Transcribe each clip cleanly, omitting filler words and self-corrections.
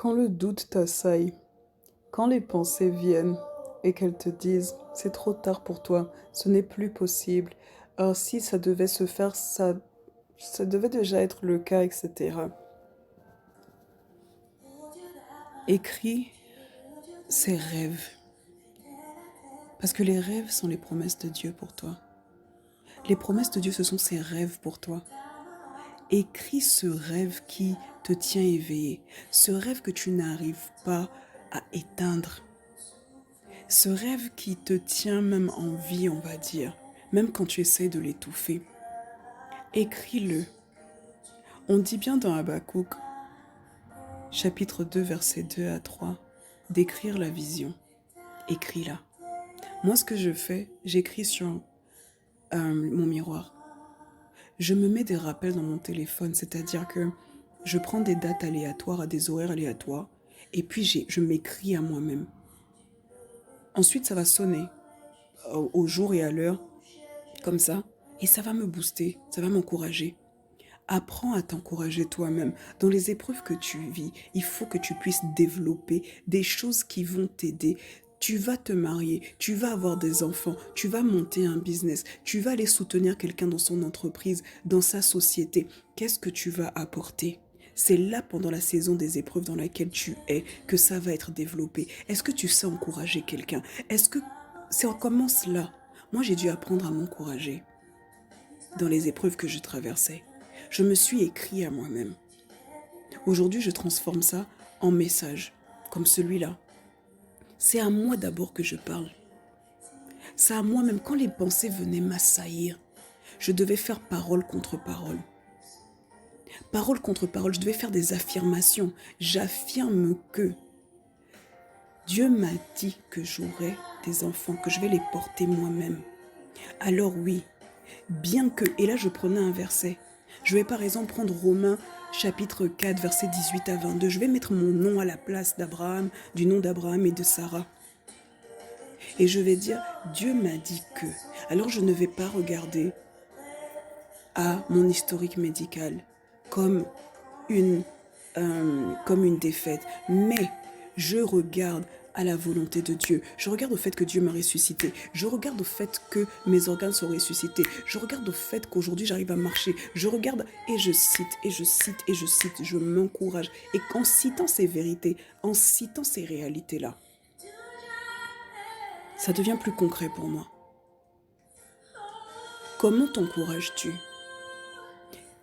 Quand le doute t'assaille, quand les pensées viennent et qu'elles te disent c'est trop tard pour toi, ce n'est plus possible, alors si ça devait se faire, ça devait déjà être le cas, etc. Écris ces rêves, parce que les rêves sont les promesses de Dieu pour toi. Les promesses de Dieu, ce sont ses rêves pour toi. Écris ce rêve qui te tient éveillé, ce rêve que tu n'arrives pas à éteindre. Ce rêve qui te tient même en vie, on va dire, même quand tu essaies de l'étouffer. Écris-le. On dit bien dans Habakkuk, chapitre 2, versets 2 à 3, d'écrire la vision. Écris-la. Moi, ce que je fais, j'écris sur mon miroir. Je me mets des rappels dans mon téléphone, c'est-à-dire que je prends des dates aléatoires à des horaires aléatoires et puis je m'écris à moi-même. Ensuite, ça va sonner au jour et à l'heure, comme ça, et ça va me booster, ça va m'encourager. Apprends à t'encourager toi-même. Dans les épreuves que tu vis, il faut que tu puisses développer des choses qui vont t'aider. Tu vas te marier, tu vas avoir des enfants, tu vas monter un business, tu vas aller soutenir quelqu'un dans son entreprise, dans sa société. Qu'est-ce que tu vas apporter ? C'est là, pendant la saison des épreuves dans laquelle tu es, que ça va être développé. Est-ce que tu sais encourager quelqu'un ? Est-ce que c'est en commence là ? Moi, j'ai dû apprendre à m'encourager dans les épreuves que je traversais. Je me suis écrit à moi-même. Aujourd'hui, je transforme ça en message, comme celui-là. C'est à moi d'abord que je parle. C'est à moi-même. Quand les pensées venaient m'assaillir, je devais faire parole contre parole. Parole contre parole, je devais faire des affirmations. J'affirme que Dieu m'a dit que j'aurais des enfants, que je vais les porter moi-même. Alors oui, bien que, et là je prenais un verset, je vais par exemple prendre Romains chapitre 4, verset 18 à 22, je vais mettre mon nom à la place d'Abraham, du nom d'Abraham et de Sarah. Et je vais dire, Dieu m'a dit que. Alors je ne vais pas regarder à mon historique médical comme une défaite, mais je regarde à la volonté de Dieu. Je regarde au fait que Dieu m'a ressuscité. Je regarde au fait que mes organes sont ressuscités. Je regarde au fait qu'aujourd'hui j'arrive à marcher. Je regarde et je cite, et je cite, et je cite. Je m'encourage. Et en citant ces vérités, en citant ces réalités-là, ça devient plus concret pour moi. Comment t'encourages-tu ?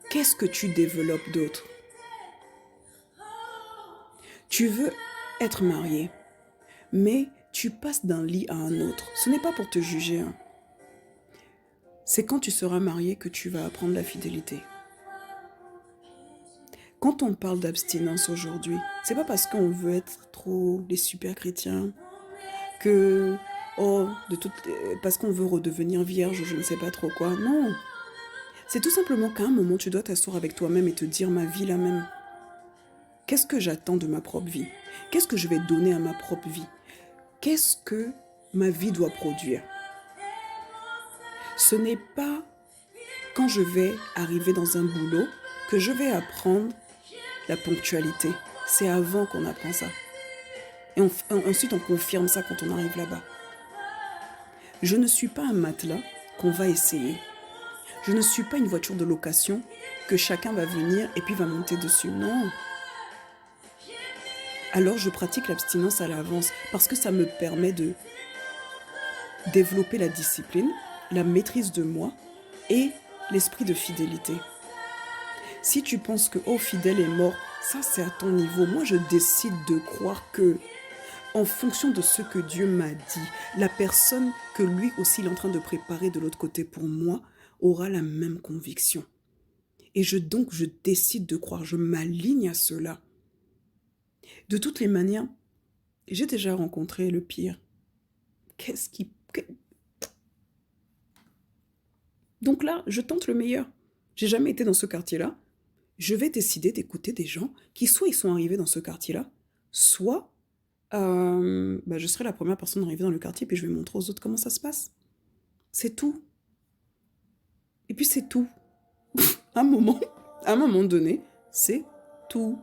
Qu'est-ce que tu développes d'autre ? Tu veux être marié, mais tu passes d'un lit à un autre. Ce n'est pas pour te juger. C'est quand tu seras marié que tu vas apprendre la fidélité. Quand on parle d'abstinence aujourd'hui, c'est pas parce qu'on veut être trop les super chrétiens que parce qu'on veut redevenir vierge ou je ne sais pas trop quoi. Non. C'est tout simplement qu'à un moment tu dois t'asseoir avec toi-même et te dire ma vie la même. Qu'est-ce que j'attends de ma propre vie ? Qu'est-ce que je vais donner à ma propre vie ? Qu'est-ce que ma vie doit produire ? Ce n'est pas quand je vais arriver dans un boulot que je vais apprendre la ponctualité. C'est avant qu'on apprend ça. Et ensuite, on confirme ça quand on arrive là-bas. Je ne suis pas un matelas qu'on va essayer. Je ne suis pas une voiture de location que chacun va venir et puis va monter dessus. Non. Alors, je pratique l'abstinence à l'avance parce que ça me permet de développer la discipline, la maîtrise de moi et l'esprit de fidélité. Si tu penses que fidèle est mort, ça c'est à ton niveau. Moi je décide de croire que, en fonction de ce que Dieu m'a dit, la personne que lui aussi il est en train de préparer de l'autre côté pour moi aura la même conviction. Et donc je décide de croire, je m'aligne à cela. De toutes les manières, j'ai déjà rencontré le pire. Donc là, je tente le meilleur. J'ai jamais été dans ce quartier-là. Je vais décider d'écouter des gens qui soit ils sont arrivés dans ce quartier-là, soit je serai la première personne arrivée dans le quartier puis je vais montrer aux autres comment ça se passe. C'est tout. Et puis c'est tout. À un moment donné, c'est tout.